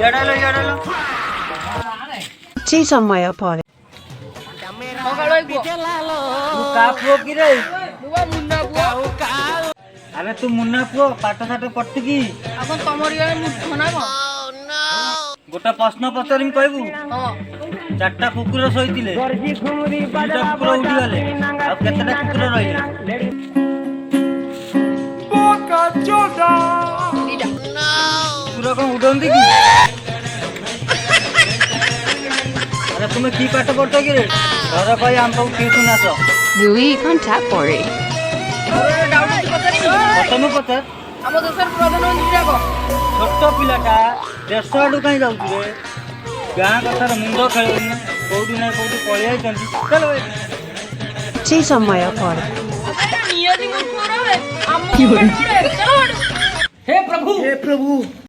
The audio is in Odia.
ଏଡ଼ାଇଲ କିଛି ସମୟ ପରେ କା ପୁଅ କିରେ? ଆରେ ତୁ ମୁନା ପୁଅ ପାଠ ସାଠ ପଢୁଛୁ କି? ଗୋଟେ ପ୍ରଶ୍ନ ପଚାରିମି କହିବୁ? ଚାରିଟା କୁକୁର ଶୋଇଥିଲେ, ଦିଟା କୁକୁର ଉଠିଗଲେ, ଆଉ କେତେଟା କୁକୁର ରହିଲେ? କୁକୁର କଣ ଉଡନ୍ତି କି? ଆରେ ତୁମେ କି ପାଠ ପଢୁଛ କିରେ? ଘର କହି ଆମ ପାଖକୁ ଟିଉସନ ଆସ। Louis contact Bori. ତମେ ପଚାର। ଆମ ଦେଶର ପ୍ରଧାନମନ୍ତ୍ରୀ ଯାକ ଛୋଟ ପିଲାଟା ଦେଶ ଆଡୁ କାହିଁ ଯାଉଛି ରେ? ଗାଁ କଥାର ମୁଣ୍ଡ ଖେଳୁନି, କୋଉଠି ନା କୋଉଠି ପଳେଇ ଯାଇଛନ୍ତି। କିଛି ସମୟ ପରେ ନିୟତି ମୂର୍ଖ ରେ ଆମ हे प्रभु